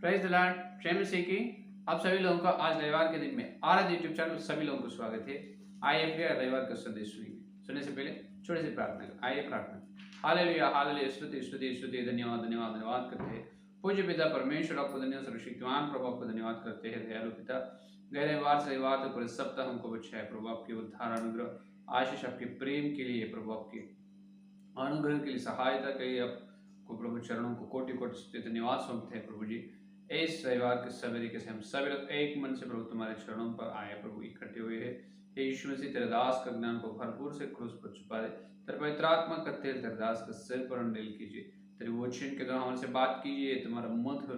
Praise the Lord. प्रेम से की आप सभी लोगों का आज रविवार के दिन में आराध्य यूट्यूब चैनल सभी लोगों को स्वागत है। आइए प्रिय रविवार का संदेश सुनने से पहले छोटे से प्रार्थना। आइए प्रार्थना। हालेलुया हालेलुया, स्तुति स्तुति स्तुति, धन्यवाद धन्यवाद धन्यवाद करते हैं पूज्य पिता परमेश्वर, आपको धन्यवाद सर्वशक्तिमान प्रभु, आपको धन्यवाद करते हैं दयालु पिता। गहरे रविवार से रविवार तक पूरे सप्ताह हमको बचाए प्रभु, आपके उद्धार अनुग्रह आशीष आपके प्रेम के लिए प्रभु, आपके अनुग्रह के लिए सहायता के लिए आपको प्रभु चरणों को कोटि कोटि स्तुति धन्यवाद सौंपते हैं प्रभु जी। इस रविवार के सवेरे के से हम सभी लोग एक मन से प्रभु तुम्हारे चरणों पर आए प्रभु, इकट्ठे हुए हैं। हे यीशु मसीह, तेरे दास का ज्ञान को भरपूर से क्रूस पर छुपा दे। तेरे पवित्र आत्मा का तेल तेरे दास का सिर पर अंडेल कीजिए। तेरे वचन के द्वारा हमारे से बात कीजिए। तुम्हारा मधुर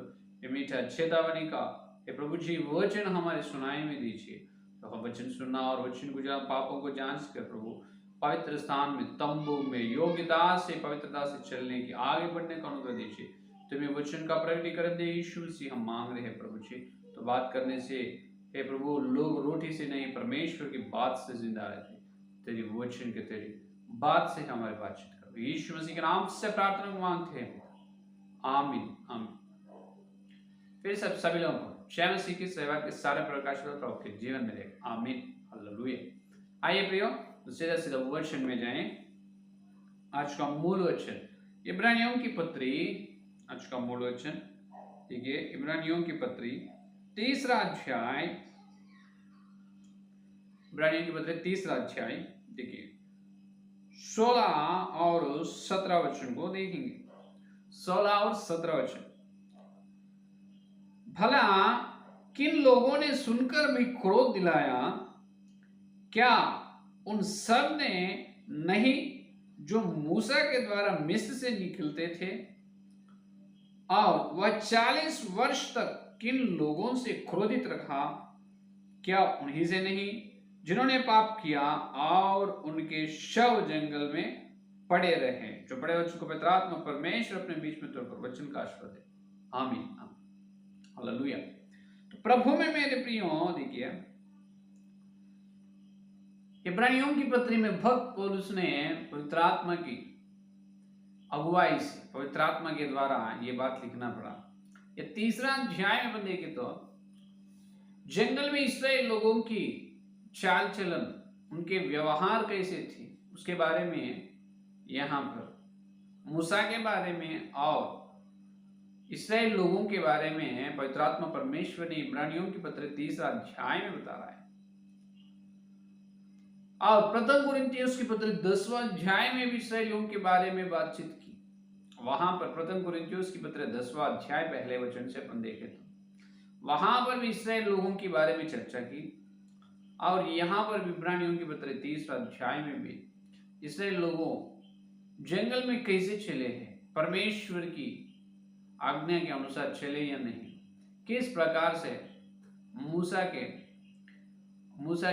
मीठा चेतावनी का हे प्रभु जी वचन हमारे सुनाई में दीजिए। तो हम वचन सुनना और वचन को जहाँ पापों को जांच कर प्रभु पवित्र स्थान में, तंबू में योग्यता से, पवित्रता से चलने की, आगे बढ़ने का अनुग्रह दीजिए। तुम्हें वचन का प्रकटीकरण दे यीशु मसीह हम मांग रहे हैं प्रभु जी। तो बात करने से हे प्रभु लोग रोटी से नहीं परमेश्वर की बात से जिंदा रहते। तेरी वचन के तेरी बात से हमारे बातचीत करो, यीशु मसीह के नाम से प्रार्थना मांगते हैं, आमीन आमीन। फिर सभी लोगों को जय मसीह की सेवा के सारे प्रकाश प्रभु के जीवन में रहे, आमीन हालेलुया। आइए प्रियो सीधा सीधा वचन में जाएं। आज का मूल वचन इब्रानियों की पत्री, आज का मूल वचन देखिए इब्रानियों की पत्री तीसरा अध्याय, इब्रानियों की पत्री तीसरा अध्याय देखिए 16 और 17 वचन को देखेंगे। 16 और 17 वचन। भला किन लोगों ने सुनकर भी क्रोध दिलाया, क्या उन सब ने नहीं जो मूसा के द्वारा मिस्र से निकलते थे? और वह 40 वर्ष तक किन लोगों से क्रोधित रखा, क्या उन्हीं से नहीं जिन्होंने पाप किया और उनके शव जंगल में पड़े रहे? जो पड़े वचन को पवित्र आत्मा परमेश्वर अपने बीच में तोड़कर वचन का आशीर्वाद दे, आमीन हालेलुया। तो प्रभु में मेरे प्रियो देखिए इब्रानियों की पत्री में भक्त पौलुस ने पवित्र आत्मा की अगुवाई से, पवित्र आत्मा के द्वारा ये बात लिखना पड़ा। ये तीसरा अध्याय में देखें तो जंगल में इस्राएल लोगों की चाल चलन, उनके व्यवहार कैसे थे उसके बारे में, यहाँ पर मूसा के बारे में और इस्राएल लोगों के बारे में पवित्र आत्मा परमेश्वर ने इब्रानियों की पत्र तीसरा अध्याय में बता रहा है। और प्रथम कुरिन्थियों की पत्र 10वां अध्याय में भी इस्राएलियों के बारे में बातचीत की। वहां पर प्रथम कुरिन्थियों की पत्र 10वां अध्याय पहले वचन से अपन देखे तो वहां पर भी इस्राएल लोगों के बारे में चर्चा की। और यहाँ पर इब्रानियों की पत्र 30वां अध्याय में भी इस्राएल लोगों जंगल में कैसे चले हैं, परमेश्वर की आज्ञा के अनुसार चले या नहीं, किस प्रकार से मूसा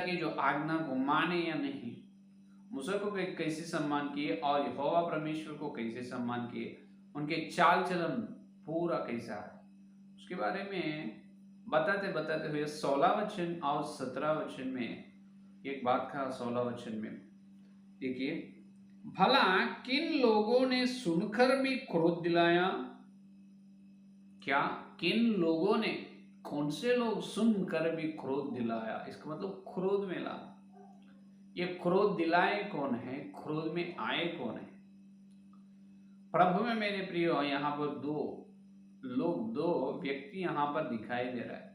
की जो आज्ञा को माने या नहीं, मूसा को कैसे सम्मान किए और यहोवा परमेश्वर को कैसे सम्मान किए, उनके चाल चलन पूरा कैसा है, उसके बारे में बताते बताते हुए 16 वचन और 17 वचन में एक बात कहा। 16 वचन में देखिए, भला किन लोगों ने सुनकर भी क्रोध दिलाया, क्या किन लोगों ने, कौन से लोग सुनकर भी क्रोध दिलाया, इसका मतलब क्रोध में ला। ये क्रोध दिलाए कौन है, क्रोध में आए कौन है? प्रभु में मेरे प्रियो यहाँ पर दो व्यक्ति यहाँ पर दिखाई दे रहा है।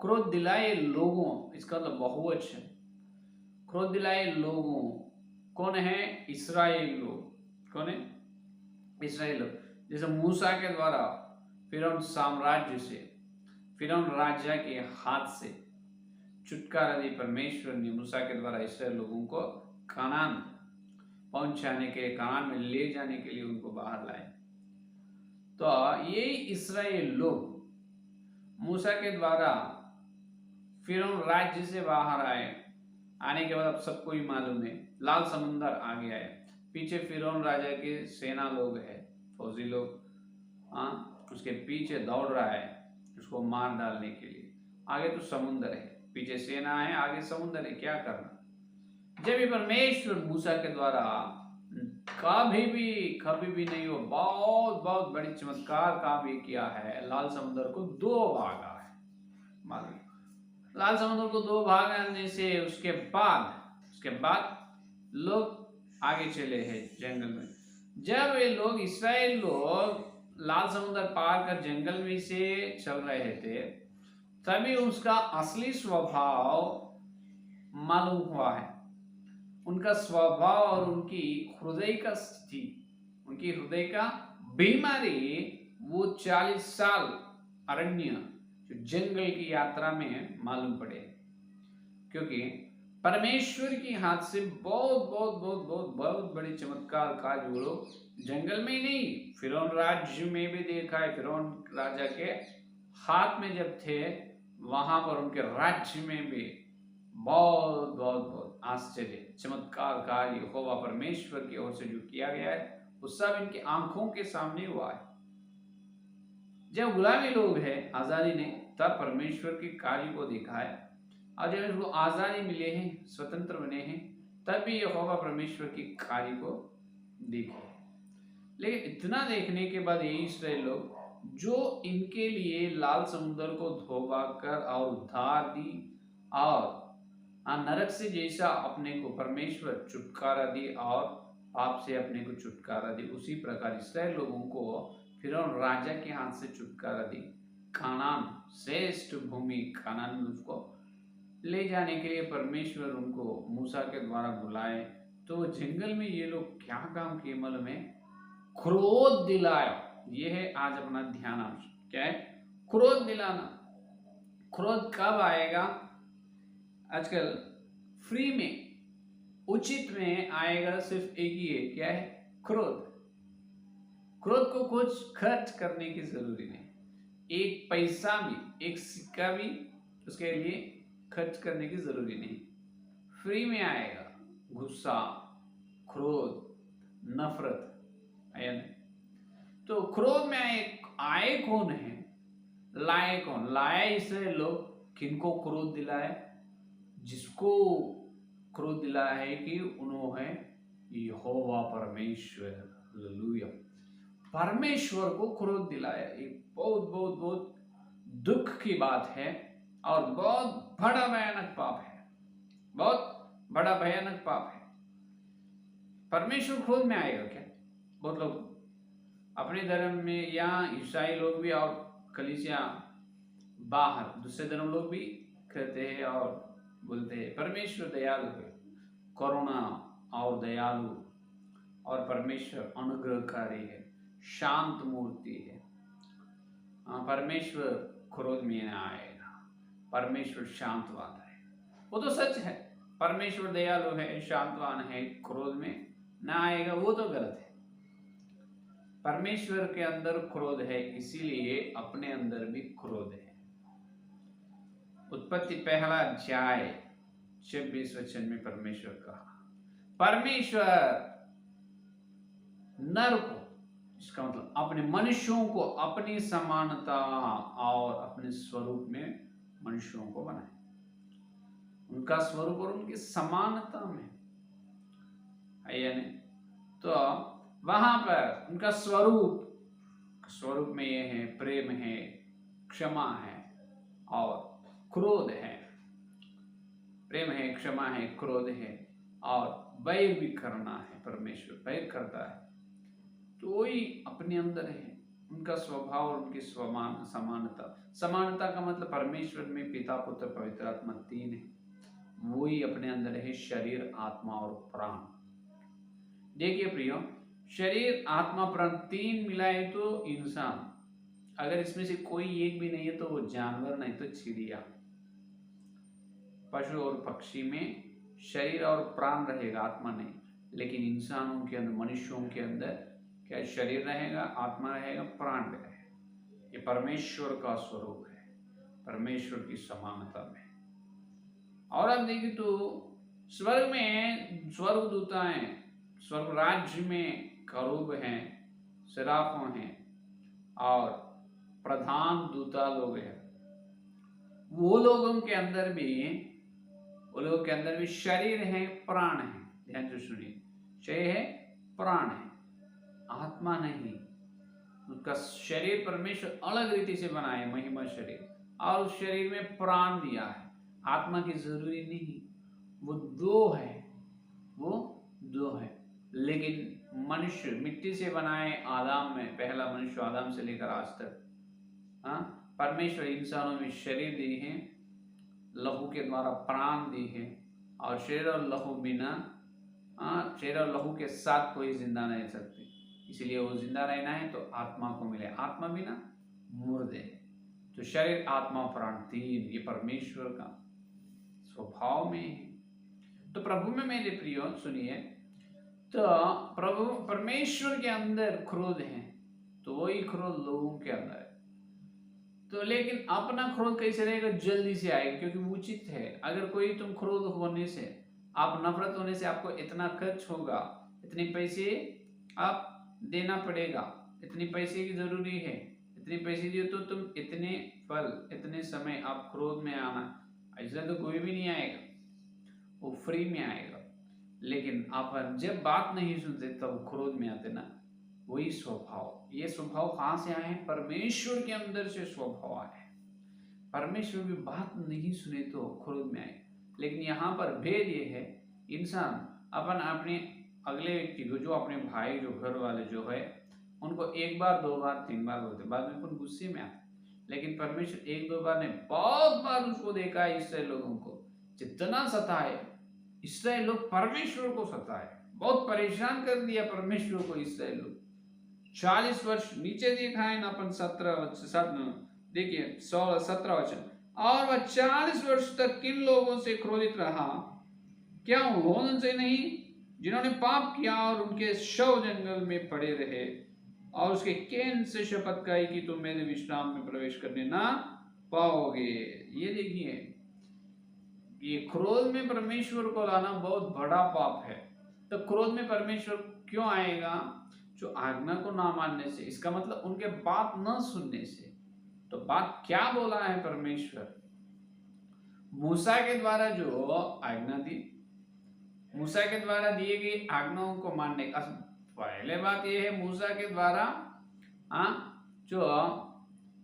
क्रोध दिलाए लोगों, इसका मतलब बहुवचन। क्रोध दिलाए लोगों कौन है? इस्राएल लोग। कौन है? इस्राएल लोग। जैसे मूसा के द्वारा फिरौन साम्राज्य से, फिरौन राजा के हाथ से छुटकारा दी परमेश्वर ने मूसा के द्वारा इस्राएल लोगों को कनान पहुंचाने के, कनान में ले जाने के लिए उनको बाहर लाए। तो ये इस्राएल लोग मूसा के द्वारा फिरौन राज्य से बाहर आए। आने के बाद अब सबको ही मालूम है, लाल समुंदर आगे आए, पीछे फिरौन राजा के सेना लोग है, फौजी लोग, उसके पीछे दौड़ रहा है उसको मार डालने के लिए। आगे तो समुंदर है, पीछे सेना है, आगे समुंदर है, क्या करना? जब भी परमेश्वर मूसा के द्वारा कभी भी नहीं। वो बहुत बहुत बड़ी चमत्कार काम ये किया है, लाल समुद्र को दो भागा है। मालूम, लाल समुद्र को दो भागने से उसके बाद लोग आगे चले हैं जंगल में। जब ये लोग इस्राएल लोग लाल समुद्र पार कर जंगल में से चल रहे थे, तभी उसका असली स्वभाव मालूम हुआ है। उनका स्वभाव और उनकी हृदय का स्थिति, उनकी हृदय का बीमारी, वो 40 साल अरण्य जो जंगल की यात्रा में मालूम पड़े। क्योंकि परमेश्वर की हाथ से बहुत बहुत बहुत बहुत बहुत बड़े चमत्कार कार्य वो लोग जंगल में ही नहीं, फिरौन राज्य में भी देखा है। फिरौन राजा के हाथ में जब थे, वहां पर उनके राज्य में भी बहुत बहुत बहुत आश्चर्य चमत्कार कार्य यहोवा परमेश्वर की ओर से जो किया गया है, वो सब इनकी आंखों के सामने हुआ है। जब गुलामी लोग हैं आजादी ने, तब परमेश्वर के कार्य को देखा है। और जब इनको आजादी मिले हैं, स्वतंत्र बने हैं, तब भी यहोवा परमेश्वर की कार्य को देखे। लेकिन इतना देखने के बाद ये इस्राएल लोग जो इनके लिए लाल समुद्र को धोबा कर और उद्धार दी और नरक से जैसा अपने को परमेश्वर छुटकारा दी और पाप से अपने को छुटकारा दी, उसी प्रकार इस्राएल लोगों को फिरौन राजा के हाथ से छुटकारा दी। कानान, श्रेष्ठ भूमि कानान में उसको ले जाने के लिए परमेश्वर उनको मूसा के द्वारा बुलाए। तो जंगल में ये लोग क्या काम किए मालूम है? क्रोध दिलाया। ये है आज अपना ध्यान अंश। क्या है? क्रोध दिलाना। क्रोध कब आएगा? आजकल फ्री में, उचित में आएगा सिर्फ एक ही है। क्या है? क्रोध। क्रोध को कुछ खर्च करने की जरूरी नहीं, एक पैसा भी, एक सिक्का भी उसके लिए खर्च करने की जरूरी नहीं, फ्री में आएगा। गुस्सा, क्रोध, नफरत आया नहीं। तो क्रोध में आए कौन है? लाए कौन? लाए इसलिए लोग किनको क्रोध दिलाए? जिसको क्रोध दिलाया है कि उन्होंने यहोवा परमेश्वर, हालेलुया, परमेश्वर को क्रोध दिलाया। एक बहुत बहुत बहुत दुख की बात है और बहुत बड़ा भयानक पाप है, बहुत बड़ा भयानक पाप है। परमेश्वर क्रोध में आएगा क्या? बहुत लोग अपने धर्म में, यहाँ ईसाई लोग भी और कलीसिया बाहर दूसरे धर्म लोग भी कहते हैं और बोलते हैं परमेश्वर दयालु है, करुणा और दयालु, और परमेश्वर अनुग्रहकारी है, शांत मूर्ति है। परमेश्वर क्रोध में न आएगा, परमेश्वर शांतवान है। वो तो सच है, परमेश्वर दयालु है, शांतवान है, क्रोध में न आएगा, वो तो गलत है। परमेश्वर के अंदर क्रोध है, इसीलिए अपने अंदर भी क्रोध है। उत्पत्ति 1:26 में परमेश्वर कहा, परमेश्वर नर को, इसका मतलब अपने मनुष्यों को अपनी समानता और अपने स्वरूप में मनुष्यों को बनाए। उनका स्वरूप और उनकी समानता में है, यानी तो वहां पर उनका स्वरूप में ये है, प्रेम है, क्षमा है और क्रोध है। प्रेम है, क्षमा है, क्रोध है और वैर भी करना है। परमेश्वर वैर करता है, तो वही अपने अंदर है। उनका स्वभाव और उनकी समानता का मतलब परमेश्वर में पिता, पुत्र, पवित्र आत्मा तीन है, वही अपने अंदर है, शरीर, आत्मा और प्राण। देखिए प्रियो, शरीर, आत्मा, प्राण तीन मिलाए तो इंसान। अगर इसमें से कोई एक भी नहीं है तो वो जानवर, नहीं तो चिड़िया, पशु और पक्षी में शरीर और प्राण रहेगा, आत्मा नहीं। लेकिन इंसानों के अंदर, मनुष्यों के अंदर क्या शरीर रहेगा, आत्मा रहेगा, प्राण रहेगा। ये परमेश्वर का स्वरूप है, परमेश्वर की समानता में। और अब देखिए तो स्वर्ग में स्वर्गदूताएं, स्वर्ग राज्य में करूब हैं, सराफों हैं और प्रधान दूता लोग हैं। वो लोगों के अंदर भी शरीर है, प्राण है। ध्यान से सुनिए, शरीर है, प्राण है, आत्मा नहीं। उसका शरीर परमेश्वर अलग रीति से बनाए, महिमा शरीर, और उस शरीर में प्राण दिया है। आत्मा की जरूरी नहीं, वो दो है, वो दो है। लेकिन मनुष्य मिट्टी से बनाए, आदम में पहला मनुष्य आदम से लेकर आज तक, हाँ, परमेश्वर इंसानों में शरीर दिए हैं, लहू के द्वारा प्राण दिए हैं, और शरीर और लहू बिना, शरीर और लहू के साथ कोई जिंदा नहीं सकते। इसलिए वो जिंदा रहना है तो आत्मा को मिले, आत्मा बिना मुर्दे। तो शरीर, आत्मा, प्राण, तीन, ये परमेश्वर का स्वभाव में है। तो प्रभु में मेरे प्रियो सुनिए, तो प्रभु परमेश्वर के अंदर क्रोध है, तो वही क्रोध लोगों के अंदर है। तो लेकिन अपना क्रोध कैसे रहेगा? जल्दी से आएगा, क्योंकि वो उचित है। अगर कोई तुम क्रोध होने से, आप नफरत होने से आपको इतना खर्च होगा, इतने पैसे आप देना पड़ेगा, इतने पैसे की जरूरी है, इतने पैसे दिए तो तुम इतने फल, इतने समय आप क्रोध में आना, ऐसा तो कोई भी नहीं आएगा, वो फ्री में आएगा। लेकिन आप जब बात नहीं सुनते तब क्रोध में आते ना, वही स्वभाव। ये स्वभाव कहां से आए हैं? परमेश्वर के अंदर से स्वभाव आए हैं। परमेश्वर की बात नहीं सुने तो क्रोध में आए। लेकिन यहाँ पर भेद ये है, इंसान अपन अपने अगले व्यक्ति को, जो अपने भाई, जो घर वाले जो है, उनको एक बार, दो बार, तीन बार बोलते, बाद में अपन गुस्से में आते। लेकिन परमेश्वर एक दो बार ने, बहुत बार उसको देखा है। इसराइल लोगों को जितना सताए, इसराइल लोग परमेश्वर को सताए, बहुत परेशान कर दिया परमेश्वर को इसराइल लोग। 40 वर्ष नीचे देखा है ना अपन, 17 देखिए 17 वचन, और वह 40 वर्ष तक किन लोगों से क्रोधित रहा? क्या उनसे नहीं जिन्होंने पाप किया और उनके शव जंगल में पड़े रहे, और उसके केन से शपथ खाई कि तुम मेरे विश्राम में प्रवेश करने ना पाओगे। ये देखिए, ये क्रोध में परमेश्वर को लाना बहुत बड़ा पाप है। तो क्रोध में परमेश्वर क्यों आएगा? जो आज्ञा को ना मानने से, इसका मतलब उनके बात न सुनने से। तो बात क्या बोला है परमेश्वर? मूसा के द्वारा जो आज्ञा दी, मूसा के द्वारा दिए गई आज्ञाओं को मानने का पहले बात यह है, मूसा के द्वारा जो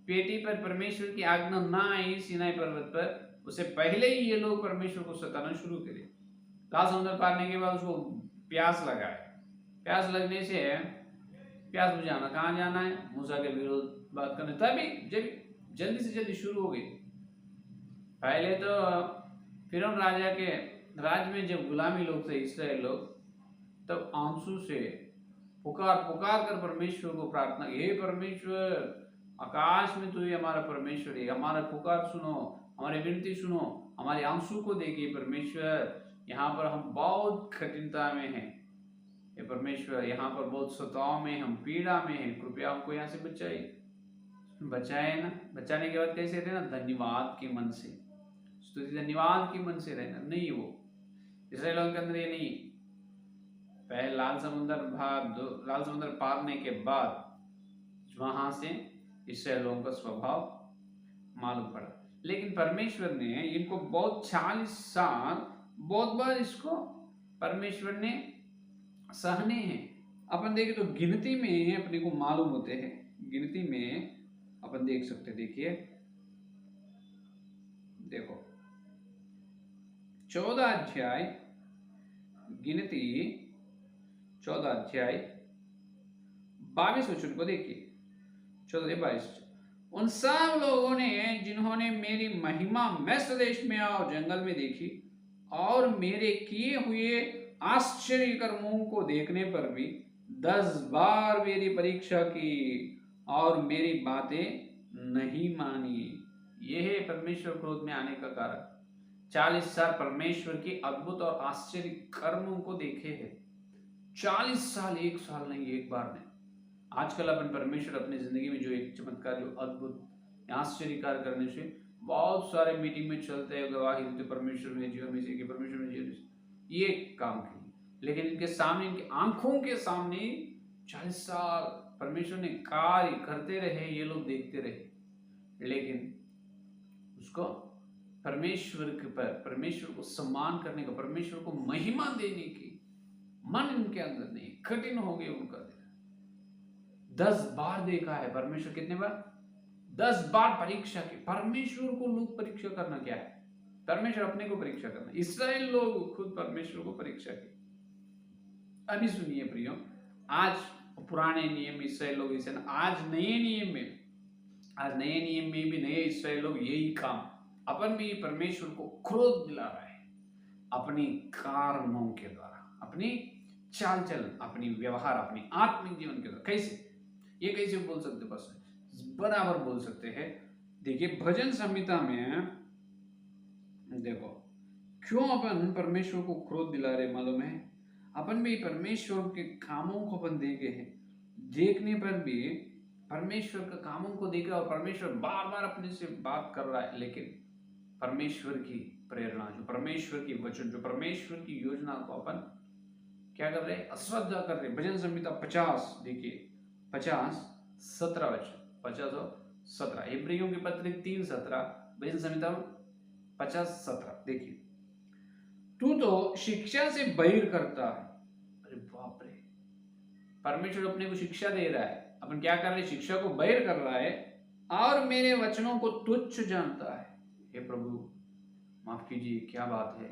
पेटी पर परमेश्वर की आज्ञा ना आई सिनाई पर्वत पर, उससे पहले ही ये लोग परमेश्वर को सताना शुरू करे। लाल समुद्र पारने के बाद उसको प्यास लगाए, प्यास लगने से प्यास बुझाना, कहाँ जाना है? मूसा के विरोध बात करने। तभी जब जल्दी से जल्दी शुरू हो गई। पहले तो फिरौन राजा के राज में जब गुलामी लोग थे इसराइल लोग, तब आंसू से पुकार पुकार कर परमेश्वर को प्रार्थना, हे परमेश्वर, आकाश में तू ही हमारा परमेश्वर है, हमारा पुकार सुनो, हमारी विनती सुनो, हमारे आंसू को देखिए परमेश्वर, यहाँ पर हम बहुत कठिनता में हैं, ये परमेश्वर, यहाँ पर बहुत सताव में, हम पीड़ा में हैं, कृपया हमको यहाँ से बचाइए। बचाए ना, बचाने के बाद कैसे रहना? धन्यवाद के मन से, स्तुति धन्यवाद के मन से रहना। नहीं, वो इसराइलियों के अंदर ये नहीं। पहले लाल समुद्र पारने के बाद वहां से इसराइलियों का स्वभाव मालूम पड़ा। लेकिन परमेश्वर ने इनको बहुत 40 साल बहुत बार इसको परमेश्वर ने सहने हैं। अपन देखें तो गिनती में अपने को मालूम होते हैं, गिनती में अपन देख सकते, देखिए देखो 14 अध्याय, गिनती 14 अध्याय 22 वचन को देखिए, 14-22। उन सब लोगों ने जिन्होंने मेरी महिमा मिस्र देश में और जंगल में देखी, और मेरे किए हुए आश्चर्य कर्मों को देखने पर भी 10 बार मेरी परीक्षा की और मेरी बातें नहीं मानी। यह है परमेश्वर क्रोध में आने का कारण। 40 साल परमेश्वर की अद्भुत और आश्चर्य कर्मों को देखे हैं। 40 साल, एक साल नहीं, एक बार नहीं। आजकल अपन परमेश्वर अपनी जिंदगी में जो एक चमत्कार, जो अद्भुत आश्चर्य कार्य करने से बहुत सारे मीटिंग में चलते हैं, गवाही देते परमेश्वर ने जीवन में से, परमेश्वर ने जीवन में ये काम किए। लेकिन इनके सामने, इनकी आंखों के सामने 40 साल परमेश्वर ने कार्य करते रहे, ये लोग देखते रहे। लेकिन उसको परमेश्वर को सम्मान करने का, परमेश्वर को महिमा देने की मन इनके अंदर नहीं, कठिन हो गए उनका दिल। 10 बार देखा है परमेश्वर, कितने बार? 10 बार परीक्षा की। परमेश्वर को लोग परीक्षा करना क्या है? परमेश्वर अपने को परीक्षा करना। इसराइल लोग खुद परमेश्वर को परीक्षा की। अभी सुनिए प्रियो, आज पुराने नियम इसराइल लोग इसे, आज नए नियम में भी नए इसराइल लोग यही काम, अपन भी परमेश्वर को क्रोध दिला रहा है अपनी कर्मों के द्वारा, अपनी चाल चलन, अपनी व्यवहार, अपनी आत्मिक जीवन के द्वारा। कैसे? ये कैसे बोल सकते? बस बराबर बोल सकते हैं। देखिए भजन संहिता में देखो, क्यों अपन परमेश्वर को क्रोध दिला रहे मालूम है? अपन भी परमेश्वर के कामों को अपन देखे हैं, देखने पर भी परमेश्वर के कामों को देख रहा है और परमेश्वर बार बार अपने से बात कर रहा है, लेकिन परमेश्वर की प्रेरणा, जो परमेश्वर की वचन, जो परमेश्वर की योजना को अपन क्या कर रहे हैं? अश्रद्धा कर रहे हैं। भजन संहिता 50 देखिए, 50:17 वचन, 50 और 17, इब्रियों की पत्री 3:17, भजन संहिता 50:17 देखिए, तू तो शिक्षा से बहिर करता है। अरे बाप रे, परमेश्वर अपने को शिक्षा दे रहा है, अपन क्या कर रहे हैं? शिक्षा को बहिर कर रहा है और मेरे वचनों को तुच्छ जानता है। हे प्रभु माफ कीजिए, क्या बात है?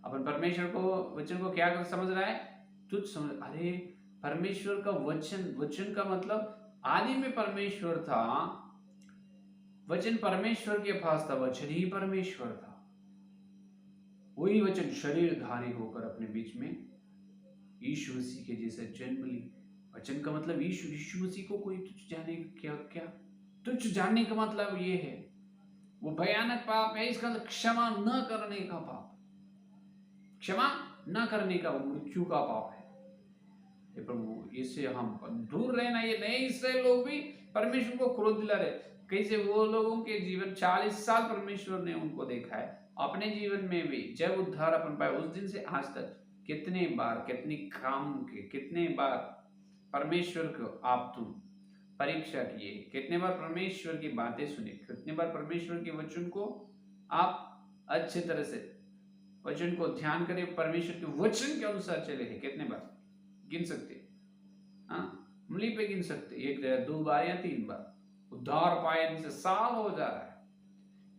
अपन परमेश्वर को, वचन को क्या समझ रहा है? तुच्छ समझ। अरे परमेश्वर का वचन, वचन का मतलब आदि में परमेश्वर था, वचन परमेश्वर के पास था, वचन ही परमेश्वर था। वही वचन शरीरधारी होकर अपने बीच में यीशु मसीह के जैसे जन्म ली। वचन का मतलब यीशु मसीह को कोई तुच्छ जाने क्या? तुच्छ जानने का मतलब ये है, वो भयानक पाप है। इसका क्षमा न करने का पाप, क्षमा न करने का, मृत्यु का पाप है। ये प्रभु, इससे हम दूर रहना। ये नए इसराइल लोग भी परमेश्वर को क्रोध दिला रहे। कैसे? वो लोगों के जीवन 40 साल परमेश्वर ने उनको देखा है, अपने जीवन में भी जब उद्धार अपन पाए उस दिन से आज तक कितने बार, कितने काम के, कितने बार परमेश्वर को आप तुम परीक्षा किए, कितने बार परमेश्वर की बातें सुनी, कितने बार परमेश्वर के वचन को आप अच्छे तरह से वचन को ध्यान करें, परमेश्वर के वचन के अनुसार चले हैं। कितने बार गिन सकते? उंगली पे गिन सकते, 1 2 बार या 3 बार। उद्धार पाए से साल हो जा रहा है।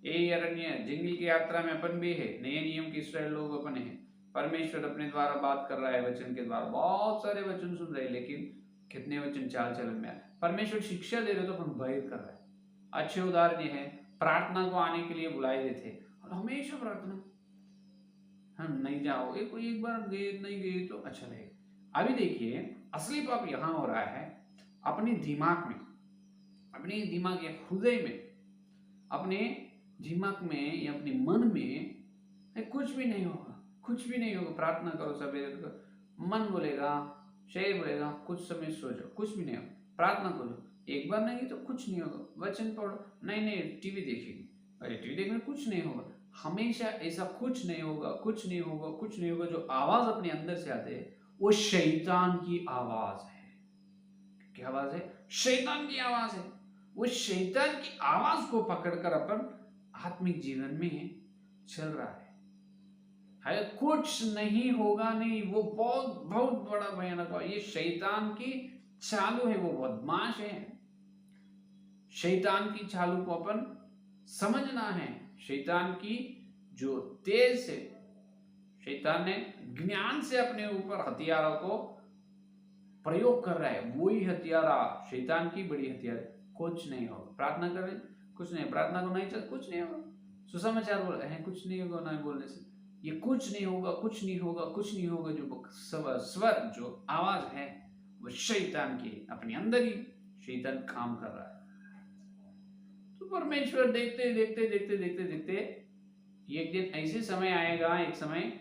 यही अरण्य जंगल की यात्रा में अपन भी है, नए नियम के इसराइल लोग अपन है। परमेश्वर अपने द्वारा बात कर रहा है, वचन के द्वारा बहुत सारे वचन सुन रहे हैं, लेकिन कितने वचन चाल चलन में परमेश्वर शिक्षा दे रहे तो अपन बाहिर कर रहे हैं। अच्छे उदाहरण ये है, प्रार्थना को आने के लिए बुलाए गए थे और हमेशा प्रार्थना, हम नहीं जाओ, एक बार गए, नहीं गए तो अच्छा रहेगा। अभी देखिए असली पाप यहाँ हो रहा है, अपने दिमाग में, अपने दिमाग या हृदय में, अपने दिमाग में या अपने मन में कुछ भी नहीं होगा, कुछ भी नहीं होगा। प्रार्थना करो सवेरे को, मन बोलेगा, शरीर बोलेगा कुछ समय सो जाओ, कुछ भी नहीं होगा। प्रार्थना करो, एक बार नहीं तो कुछ नहीं होगा। वचन पढ़ो, नहीं टीवी देखेगी, अरे टीवी देखने कुछ नहीं होगा। हमेशा ऐसा कुछ नहीं होगा, कुछ नहीं होगा, कुछ नहीं होगा। जो आवाज अपने अंदर से आते है वो शैतान की आवाज है। क्या आवाज है? शैतान की आवाज है। वो शैतान की आवाज को पकड़कर अपन आत्मिक जीवन में चल रहा है। कुछ नहीं होगा, नहीं, वो बहुत बहुत बड़ा भयानक है। ये शैतान की चालू है, वो बदमाश है। शैतान की चालू को अपन समझना है। शैतान की जो तेज से, शैतान ने ज्ञान से अपने ऊपर हथियारों को प्रयोग कर रहा है। वही हथियारा शैतान की बड़ी हथियार। कुछ नहीं होगा, प्रार्थना करें कुछ नहीं, प्रार्थना को नहीं चल, कुछ नहीं होगा। सुसमाचार बोल रहे हैं कुछ नहीं होगा, ना बोलने से ये कुछ नहीं होगा, कुछ नहीं होगा, कुछ नहीं होगा। जो स्वर, जो आवाज है वो शैतान की, अपने अंदर ही शैतान काम कर रहा है। तो परमेश्वर देखते देखते देखते देखते देखते एक दिन ऐसे समय आएगा, एक समय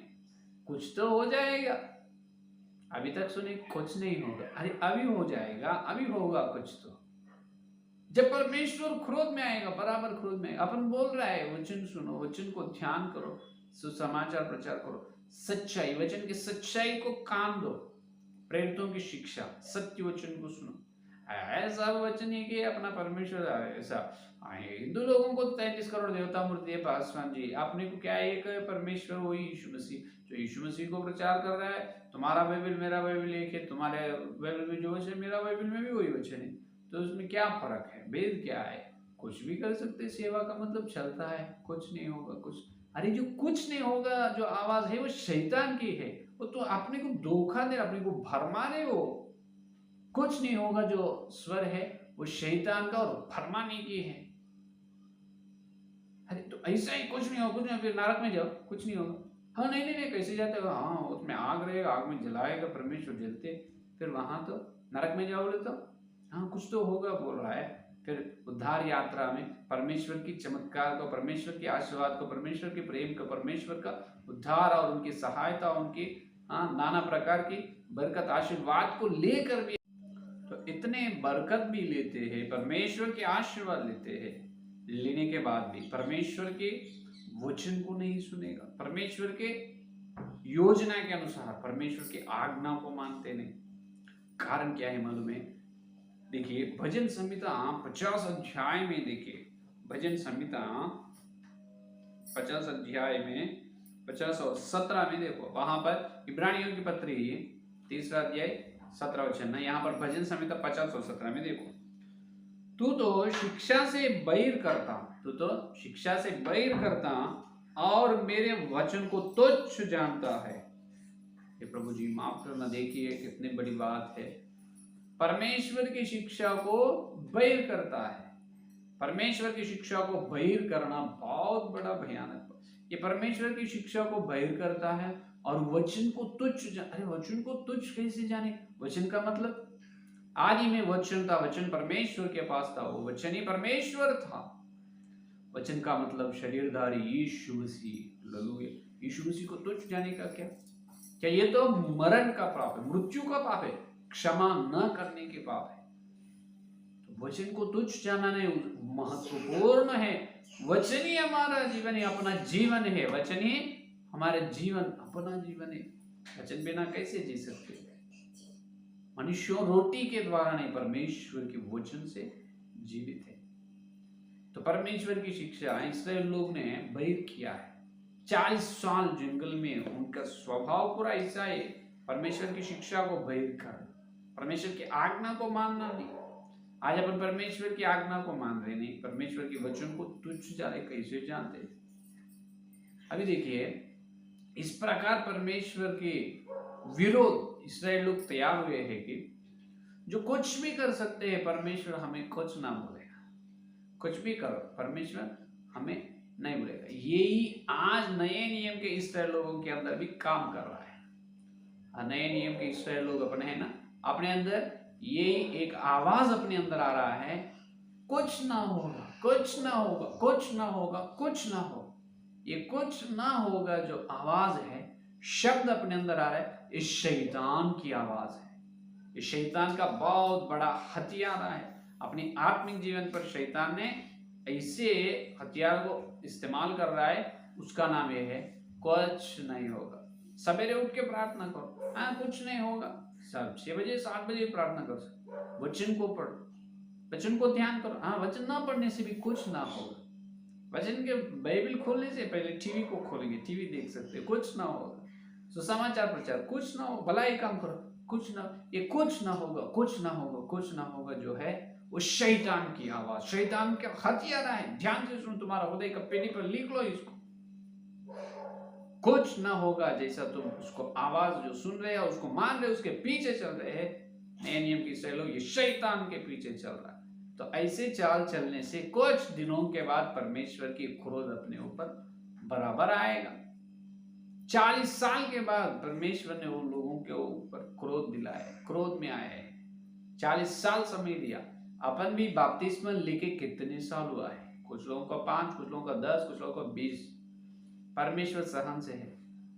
कुछ तो हो जाएगा। अभी तक सुने कुछ नहीं होगा, अरे अभी हो जाएगा, अभी होगा कुछ तो। जब परमेश्वर क्रोध में आएगा, बराबर क्रोध में। अपन बोल रहा है वचन सुनो, वचन को ध्यान करो, सुसमाचार प्रचार करो, सच्चाई, वचन की सच्चाई को कान दो, प्रेरितों की शिक्षा, सत्य वचन को सुनो। ऐसा वचन है कि अपना परमेश्वर ऐसा हिंदू लोगों को 33 करोड़ देवता मूर्ति है पासवान जी, अपने को क्या है, एक परमेश्वर वही यीशु मसीह, जो यीशु मसीह को प्रचार कर रहा है। तुम्हारा बाइबल मेरा बाइबल एक है, तुम्हारे बाइबल में जो वचन है मेरा बाइबल में भी वही वचन है, तो उसमें क्या फर्क है, भेद क्या है? कुछ भी कर सकते, सेवा का मतलब चलता है, कुछ नहीं होगा कुछ। अरे जो कुछ नहीं होगा, जो आवाज है वो शैतान की है, वो तो अपने को धोखा दे, अपने को भरमा रहे हो। कुछ नहीं होगा जो स्वर है वो शैतान का और फरमाने की है। अरे तो ऐसा ही कुछ नहीं होगा, कुछ नहीं, फिर नरक में जाओ, कुछ नहीं होगा। हाँ नहीं नहीं नहीं, कैसे जाते हो? हाँ उसमें आग रहेगा, आग में जलाएगा परमेश्वर, जलते, फिर वहां तो नरक में जाओगे तो हाँ कुछ तो होगा बोल रहा है। फिर उद्धार यात्रा में परमेश्वर की चमत्कार को, परमेश्वर के आशीर्वाद को, परमेश्वर के प्रेम को, परमेश्वर का उद्धार और उनकी सहायता, उनकी नाना प्रकार की बरकत आशीर्वाद को लेकर भी, तो इतने बरकत भी लेते हैं, परमेश्वर के आशीर्वाद लेते हैं, लेने के बाद भी परमेश्वर के वचन को नहीं सुनेगा, परमेश्वर के योजना के अनुसार परमेश्वर की आज्ञा को मानते नहीं। कारण क्या है मालूम है? देखिए भजन संहिता 50 अध्याय में, देखिए भजन संहिता 50 अध्याय में 50 और 17 में देखो, वहां पर इब्रानियों की पत्री 3 अध्याय 17 वचन है, यहाँ पर भजन संहिता 50 और 17 में देखो, तू तो शिक्षा से बैर करता, तू तो शिक्षा से बैर करता और मेरे वचन को तुच्छ जानता है। ये प्रभु जी माफ करना, देखिए कितनी बड़ी बात है। परमेश्वर की शिक्षा को बैर करता है। परमेश्वर की शिक्षा को बैर करना बहुत बड़ा भयानक, ये परमेश्वर की शिक्षा को बैर करता है और वचन को तुच्छ अरे वचन को तुच्छ कैसे जाने? वचन का मतलब, आदि में वचन था, वचन परमेश्वर के पास था, वो वचन ही परमेश्वर था। वचन का मतलब शरीरधारी यीशु मसीह, हालेलुया। यीशु मसीह को तुच्छ जाने का क्या ये तो मरण का पाप है, मृत्यु का पाप है, क्षमा न करने के पाप है। तो वचन को तुच्छ जानना नहीं, महत्वपूर्ण है। वचन ही हमारा जीवन है, अपना जीवन है, वचन ही हमारे जीवन, अपना जीवन है। वचन बिना कैसे जी सकते? मनुष्य रोटी के द्वारा नहीं, परमेश्वर के वचन से जीवित है। तो परमेश्वर की शिक्षा इस्राएल लोग ने बैर किया है। 40 साल जंगल में उनका स्वभाव पूरा ऐसा है, परमेश्वर की शिक्षा को बैर कर, परमेश्वर की आज्ञा को मानना नहीं। आज अपन परमेश्वर की आज्ञा को मान रहे नहीं, परमेश्वर के वचन को तुच्छ जाने कैसे जानते? अभी देखिए इस प्रकार परमेश्वर के विरोध इसराइल लोग तैयार हुए हैं कि जो कुछ भी कर सकते हैं, परमेश्वर हमें कुछ ना बोलेगा, कुछ भी करो परमेश्वर हमें नहीं बोलेगा। यही आज नए नियम के इसराइल लोगों के अंदर भी काम कर रहा है। नए नियम के इसराइल लोग अपने है ना, अपने अंदर यही एक आवाज अपने अंदर आ रहा है, कुछ ना होगा, कुछ ना होगा, कुछ ना होगा, कुछ ना हो। ये कुछ ना होगा जो आवाज है, शब्द अपने अंदर आ रहा है, इस शैतान की आवाज है। ये शैतान का बहुत बड़ा हथियार है। अपने आत्मिक जीवन पर शैतान ने ऐसे हथियार को इस्तेमाल कर रहा है, उसका नाम यह है कुछ नहीं होगा। सवेरे उठ के प्रार्थना करो, हाँ कुछ नहीं होगा, सब 6 बजे 7 बजे प्रार्थना करो, वचन को पढ़ो, वचन को ध्यान करो। हाँ वचन ना पढ़ने से भी कुछ ना होगा। वचन के बाइबल खोलने से पहले टीवी को खोलेंगे, टीवी देख सकते, कुछ ना होगा। सुसमाचार प्रचार, कुछ ना हो, भलाई काम करो, कुछ ना, ये कुछ ना होगा, कुछ ना होगा, कुछ ना होगा जो है वो शैतान की आवाज, शैतान का हथियार है। ध्यान से सुनो, तुम्हारा हृदय का पेनी पर लिख लो इसको। कुछ ना होगा जैसा तुम उसको आवाज जो सुन रहे हो, उसको मान रहे हो, उसके पीछे चल रहे हैं, नए नियम की इसराइल लोग ये शैतान के पीछे चल रहा है। तो ऐसे चाल चलने से कुछ दिनों के बाद परमेश्वर की क्रोध अपने ऊपर बराबर आएगा। 40 साल के बाद परमेश्वर ने उन लोगों के ऊपर क्रोध दिलाया, क्रोध में आए। 40 साल समय दिया। अपन भी बपतिस्मा लेके कितने साल हुआ है? कुछ लोगों का 5, कुछ लोगों का 10, कुछ लोगों का 20। परमेश्वर सहन से है।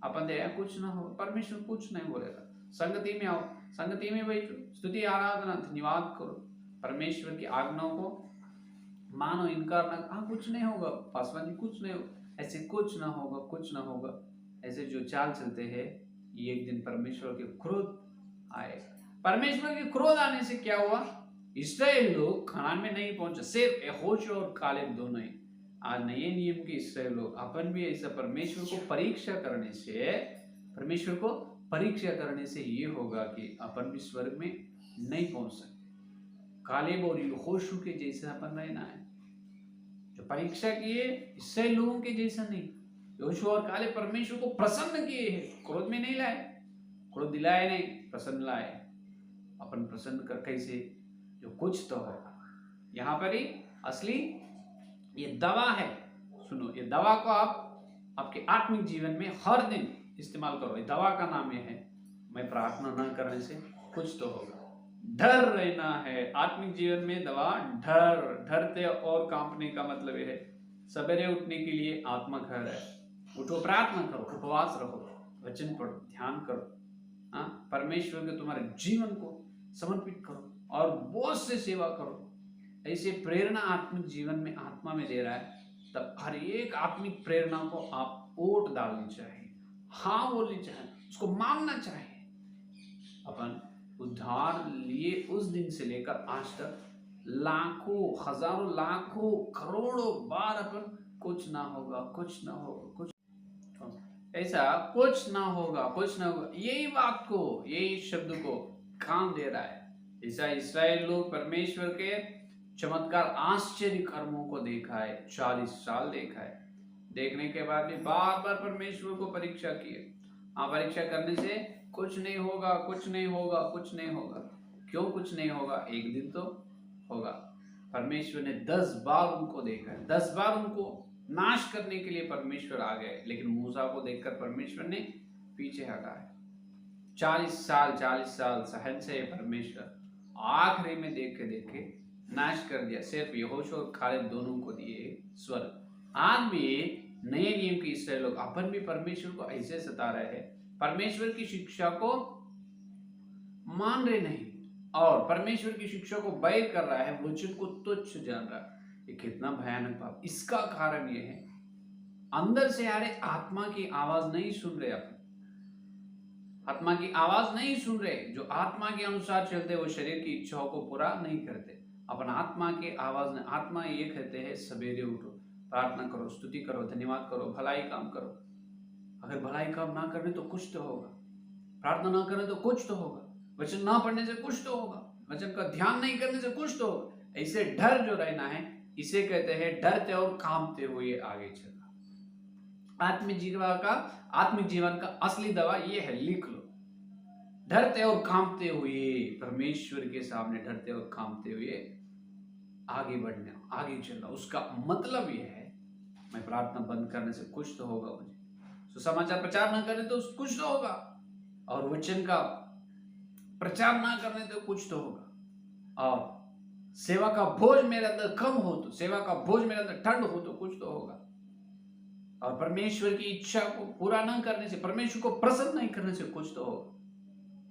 अपन दे कुछ ना हो, परमेश्वर कुछ नहीं बोलेगा। संगति में आओ, संगति में बैठो, स्तुति आराधना धन्यवाद करो, परमेश्वर की आज्ञाओं को मानो, इनकार ना। हाँ कुछ नहीं होगा पासवान जी, कुछ नहीं होगा, ऐसे कुछ ना होगा, कुछ ना होगा, ऐसे जो चाल चलते हैं, ये एक दिन परमेश्वर के क्रोध आएगा। परमेश्वर के क्रोध आने से क्या हुआ? इसराइल लोग कनान में नहीं पहुंचे, सिर्फ यहोशू और कालेब दोनों ही। आज नए नियम के इसराइल लोग, अपन भी ऐसा परमेश्वर को परीक्षा करने से ये होगा कि अपन भी स्वर्ग में नहीं पहुंच सकते। कालेब और यहोशू के जैसा अपन रहना है, जो परीक्षा किए इसराइल लोगों के जैसा नहीं। यहोशू और कालेब परमेश्वर को प्रसन्न किए हैं, क्रोध में नहीं लाए, क्रोध दिलाए नहीं, प्रसन्न लाए। अपन प्रसन्न कर कैसे, जो कुछ तो होगा। यहाँ पर ही असली ये दवा है। सुनो, ये दवा को आप आपके आत्मिक जीवन में हर दिन इस्तेमाल करो। ये दवा का नाम ये है, मैं प्रार्थना न करने से कुछ तो होगा। डर रहना है आत्मिक जीवन में दवा। डरते और कांपने का मतलब यह है, सवेरे उठने के लिए आत्मा घर है, उठो, प्रार्थना करो, उपवास रहो, वचन पढ़ो, ध्यान करो, परमेश्वर के तुम्हारे जीवन को समर्पित करो और बोझ से सेवा करो। ऐसे प्रेरणा आत्मिक जीवन में आत्मा में दे रहा है, तब हर एक आत्मिक प्रेरणा को आप वोट डालनी चाहिए, हाँ बोलनी चाहिए, उसको मानना चाहिए। अपन उद्धार लिए उस दिन से लेकर आज तक लाखों, हजारों, लाखों, करोड़ों बार अपन कुछ ना होगा, कुछ ना होगा, कुछ ऐसा कुछ ना होगा, कुछ ना होगा, यही बात को, यही शब्द को काम दे रहा है। ऐसा इस्राएल लोग परमेश्वर के चमत्कार, आश्चर्य कर्मों को देखा है, 40 साल देखा है, देखने के बाद भी बार बार परमेश्वर को परीक्षा किए। परीक्षा करने से कुछ नहीं होगा, कुछ नहीं होगा, कुछ नहीं होगा। क्यों कुछ नहीं होगा? एक दिन तो होगा। परमेश्वर ने 10 बार उनको देखा है, 10 बार उनको नाश करने के लिए परमेश्वर आ गए, लेकिन मूसा को देखकर परमेश्वर ने पीछे हटाया। 40 साल सहन से परमेश्वर आखिरी में देखे नाश कर दिया। सिर्फ यहोशू और कालेब दोनों को दिए स्वर्ग। आज भी नए नियम के इसराइल लोग, अपन भी परमेश्वर को ऐसे सता रहे हैं, परमेश्वर की शिक्षा को मान रहे नहीं और परमेश्वर की शिक्षा को बैर कर रहा है, वचन को तुच्छ जान रहा है। ये कितना भयानक पाप। इसका कारण ये है, अंदर से आ रहे आत्मा की आवाज नहीं सुन रहे। अपन आत्मा की आवाज नहीं सुन रहे, जो आत्मा के अनुसार चलते वो शरीर की इच्छाओं को पूरा नहीं करते। अपन आत्मा के आवाज ने, आत्मा ये कहते हैं सवेरे उठो, प्रार्थना करो, स्तुति करो, धन्यवाद करो, भलाई काम करो। अगर भलाई काम ना करने तो कुछ तो होगा, प्रार्थना ना करने तो कुछ तो होगा, वचन ना पढ़ने से कुछ तो होगा, वचन का ध्यान नहीं करने से कुछ तो होगा। ऐसे डर जो रहना है, इसे कहते हैं डरते और कांपते हुए आगे चलना। आत्मिक जीवन का असली दवा ये है, लिख लो, डरते और कांपते हुए परमेश्वर के सामने, डरते और कांपते हुए आगे बढ़ना, आगे चलना। उसका मतलब यह है, मैं प्रार्थना बंद करने से कुछ तो होगा, मुझे सुसमाचार प्रचार ना करने तो कुछ तो होगा, और वचन का प्रचार ना करने तो कुछ तो होगा, और सेवा का बोझ मेरे अंदर कम हो तो, सेवा का बोझ मेरे अंदर ठंड हो तो कुछ तो होगा, और परमेश्वर की इच्छा को पूरा ना करने से, परमेश्वर को प्रसन्न नहीं करने से कुछ तो होगा।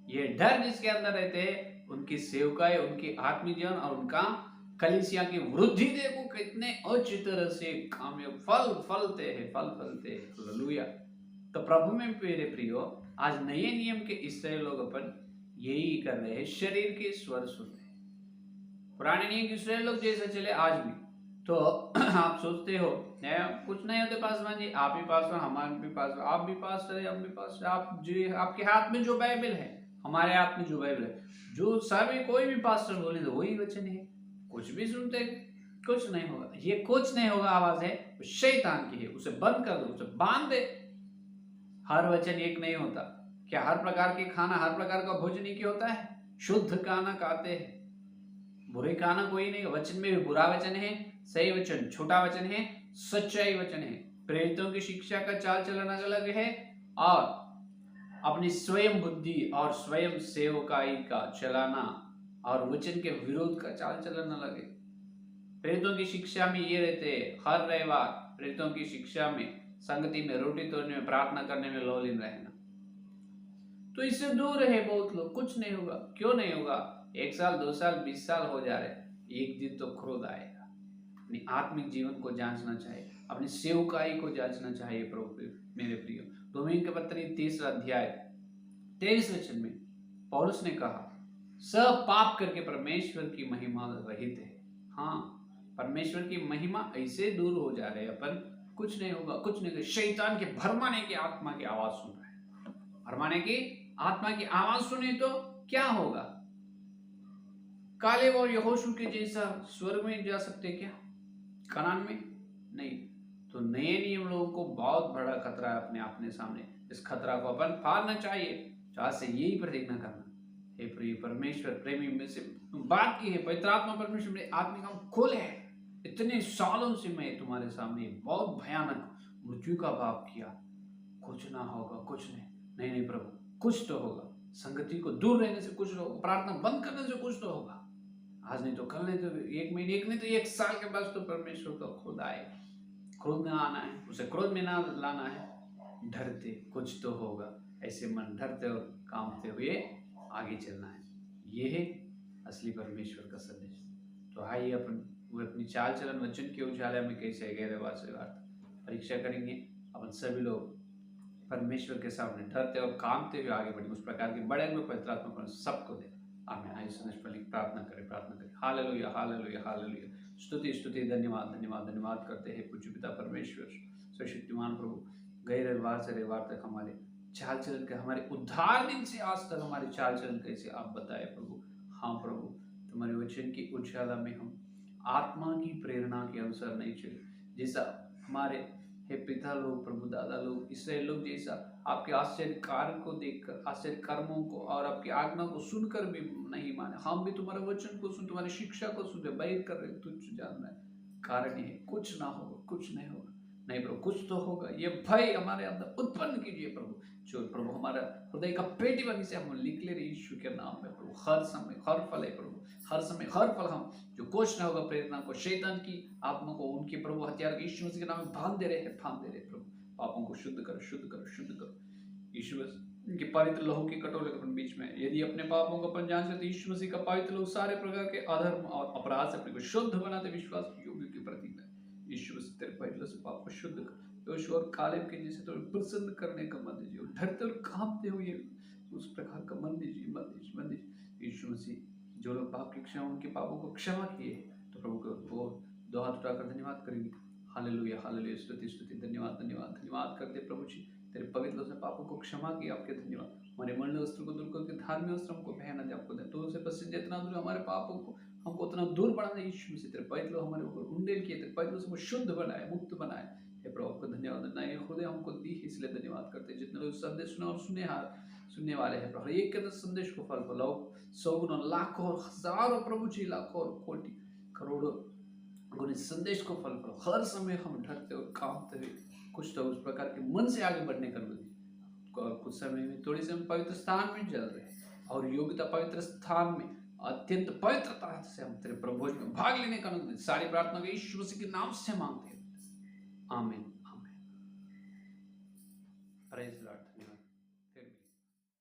ये डर जिसके अंदर रहते हैं, उनकी सेवकाई, उनकी आत्मिक जीवन और उनका कलीसिया की वृद्धि देखो कितने अच्छी तरह से कामयाब फल फलते हैं। हालेलुया। तो प्रभु में मेरे प्रियो, आज नए नियम के इसराइल लोग अपन यही कर रहे हैं, शरीर के स्वर सुन रहे हैं। पुराने नियम के इसराइल लोग जैसे चले आज भी, तो आप सोचते हो कुछ नहीं होते पासवान जी, आप ही पास, हमारे भी पास, आप भी पास रहे, हम भी पास, आप जो आपके हाथ में जो बाइबल है, हमारे हाथ में जो बाइबल है, जो सभी कोई भी पास्टर बोले तो वही वचन है, कुछ भी सुनते कुछ नहीं होगा। ये कुछ नहीं होगा आवाज है शैतान की है, उसे बंद कर दो, उसे बांध दे। हर वचन एक नहीं होता। क्या हर प्रकार के खाना, हर प्रकार का भोजन एक ही होता है? शुद्ध खाना खाते हैं, बुरे खाना कोई नहीं। वचन में भी बुरा वचन है, सही वचन, छोटा वचन है, सच्चाई वचन है। प्रेरितों की शिक्षा का चाल चलन अलग है, और अपनी स्वयं बुद्धि और स्वयं सेवकाई का चलाना और वचन के विरोध का चाल चलन अलग है। प्रेरितों की शिक्षा में ये रहते हैं, हर रविवार प्रेरितों की शिक्षा में, संगति में, रोटी तोड़ने में, प्रार्थना करने में लौलीन रहना। तो इससे दूर है बहुत लोग। कुछ नहीं होगा। क्यों नहीं होगा? 1 साल, 2 साल, 20 साल हो जा रहे, एक दिन तो क्रोध आएगा। अपनी आत्मिक जीवन को जांचना चाहिए, अपनी सेवकाई को जांचना चाहिए। प्रभु मेरे प्रियो, रोमियों के पत्र 3 अध्याय 23 वचन में पौलुस ने कहा, सब पाप करके परमेश्वर की महिमा रहित है। हाँ, परमेश्वर की महिमा ऐसे दूर हो जा रहे अपन, कुछ नहीं होगा, कुछ नहीं होगा। शैतान के भरमाने की आत्मा की आवाज सुन रहा है, भरमाने की आत्मा की आवाज सुनी तो क्या होगा? कालेब और यहोशू के जैसा स्वर्ग में जा सकते क्या? कनान में नहीं। तो नए नियम लोगों को बहुत बड़ा खतरा है अपने सामने। इस खतरा को अपन पालना चाहिए। आज से यही प्रतिज्ञा करना, हे प्रिय परमेश्वर प्रेमी में से बात की है, पवित्र आत्मा परमेश्वर मेरे आत्मिक आंख खोले है। इतने सालों से मैं तुम्हारे सामने बहुत भयानक मृत्यु का पाप किया, कुछ ना होगा, कुछ नहीं। नहीं नहीं प्रभु, कुछ तो होगा। संगति को दूर रहने से कुछ होगा, प्रार्थना बंद करने से कुछ तो होगा। आज नहीं तो कल, नहीं तो एक महीने, एक नहीं तो एक साल के बाद तो परमेश्वर का खुद आए। क्रोध में आना है, उसे क्रोध में ना लाना है। डरते कुछ तो होगा, ऐसे मन डरते और कांपते हुए आगे चलना है। ये है असली परमेश्वर का संदेश। तो आइए अपन वो अपनी चाल चलन वचन के उजाले में कैसे गहरे परीक्षा करेंगे। अपन सभी लोग परमेश्वर के सामने डरते और कांपते हुए आगे बढ़े, उस प्रकार के बड़े में पवित्र आत्मा सबको दे। आमीन। आइए संदेश पर प्रार्थना करें। Hallelujah hallelujah hallelujah. स्तुति स्तुति धन्यवाद धन्यवाद धन्यवाद करते हैं पूज्य पिता परमेश्वर सर्वशक्तिमान प्रभु। गए रविवार से रविवार तक हमारे चाल चलन के, हमारे उद्धार दिन से आज तक हमारे चाल चलन कैसे आप बताए प्रभु। हाँ प्रभु, तुम्हारे वचन की उजाला में हम आत्मा की प्रेरणा के अनुसार नहीं चले, जैसा हमारे हे पिता लोग, प्रभु दादा लोग, इसराइल लोग जैसा आपके आश्चर्य कार्य को देखकर, आश्चर्य कर्मों को और आपकी आज्ञा को सुनकर भी नहीं माने। हम भी तुम्हारे वचन को सुन, तुम्हारी शिक्षा को सुन बैर कर रहे, तुझ जान रहे। कारण ये कुछ ना होगा, कुछ नहीं होगा। नहीं प्रभु, कुछ तो होगा। ये भय हमारे अंदर उत्पन्न कीजिए प्रभु, जो प्रभु हमारा हृदय का पेटी बनी से हम लिख ले रहे यीशु के नाम में प्रभु। हर समय हर फल है प्रभु, हर समय हर फल हम जो कुछ न होगा प्रेरणा को, शैतान की आत्मा को, उनके प्रभु हथियार के यीशु मसीह के नाम में बांध दे रहे हैं प्रभु। पापों को शुद्ध करो, शुद्ध करो, शुद्ध करो यीशु मसीह के पवित्र लहू के कटोरे के बीच में। यदि अपने पापों को अपन जान सकते, यीशु मसीह का पवित्र लहू सारे प्रकार के अधर्म और अपराध से अपने को शुद्ध बनाते विश्वास योग्य की प्रतीक है। यीशु मसीह तेरे पवित्र से पाप को शुद्ध कर। योशुआ और कालेब के जैसे तो प्रसन्न करने का मन दीजिए, डरते और कांपते हुए उस प्रकार का मन दीजिए, मन दीजिए, मन दीजिए। यीशु मसीह जो लोग पाप की क्षमा, उनके पापों को क्षमा किए, तो प्रभु को वो दो हाथ उठाकर धन्यवाद करेंगे। Hallelujah hallelujah. स्तुति स्तुति धन्यवाद धन्यवाद धन्यवाद करते प्रभु जी। तेरे पवित्र से पापों को क्षमा किया, आपके धन्यवाद। हमारे मरण वस्त्र को दूर करके धार्मिक वस्त्र हमको पहना दे, आपको दे। तो से पश्चिम जितना दूर हमारे पापों को, हमको उतना दूर बढ़ाना यीशु मसीह। तेरे पवित्र हमारे ऊपर उंडेल किए, तेरे पवित्र से शुद्ध बनाए, मुक्त बनाए। हे प्रभु आपको धन्यवाद। नए हृदय हमको दी, इसलिए धन्यवाद करते हैं। जितने लोग संदेश सुना और सुनने वाले हैं प्रभु, एक के संदेश को फल फलाओ, 100 गुना, लाखों और हजारों प्रभु जी, लाखों और कोटि करोड़ों गुने संदेश को फल फलाओ। हर समय हम डरते और कांपते हुए कुछ तो उस प्रकार के मन से आगे बढ़ने का और कुछ समय में थोड़ी से हम पवित्र स्थान में चल रहे हैं और योग्यता पवित्र स्थान में अत्यंत पवित्रता से हम तेरे प्रभु में भाग लेने का अनुग्रह। सारी प्रार्थना के यीशु मसीह के नाम से मांगते हैं, आमीन आमीन। Praise Lord.